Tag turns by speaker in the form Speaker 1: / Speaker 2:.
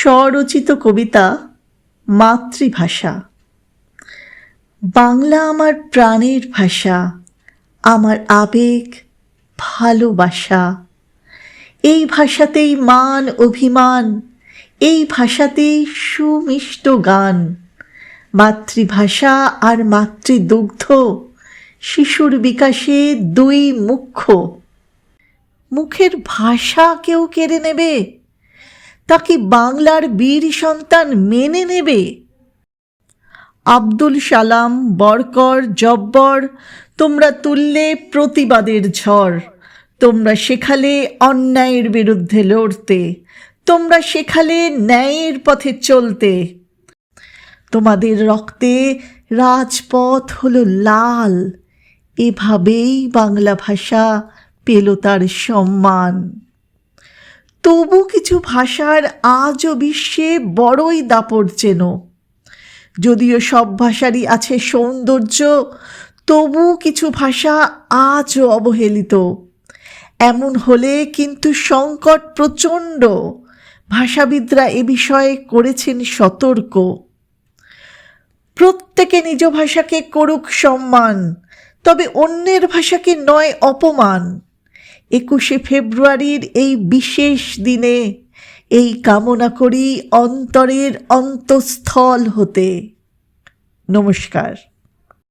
Speaker 1: স্বরচিত কবিতা মাতৃভাষা। বাংলা আমার প্রাণের ভাষা, আমার আবেগ ভালোবাসা। এই ভাষাতেই মান অভিমান, এই ভাষাতেই সুমিষ্ট গান। মাতৃভাষা আর মাতৃদুগ্ধ শিশুর বিকাশে দুই মুখ্য। মুখের ভাষা কেউ কেড়ে নেবে, তা কি বাংলার বীর সন্তান মেনে নেবে? আব্দুল সালাম, বরকর, জব্বর, তোমরা তুললে প্রতিবাদের ঝড়। তোমরা শেখালে অন্যায়ের বিরুদ্ধে লড়তে, তোমরা শেখালে ন্যায়ের পথে চলতে। তোমাদের রক্তে রাজপথ হলো লাল, এভাবেই বাংলা ভাষা পেল তার সম্মান। তবু কিছু ভাষার আজও বিশ্বে বড়ই দাপট যেন। যদিও সব ভাষারই আছে সৌন্দর্য, তবু কিছু ভাষা আজও অবহেলিত। এমন হলে কিন্তু সংকট প্রচণ্ড। ভাষাবিদরা এ বিষয়ে করেছেন সতর্ক। প্রত্যেকে নিজ ভাষাকে করুক সম্মান, তবে অন্যের ভাষাকে নয় অপমান। 21শে ফেব্রুয়ারির এই বিশেষ দিনে এই কামনা করি অন্তরের অন্তঃস্থল হতে। নমস্কার।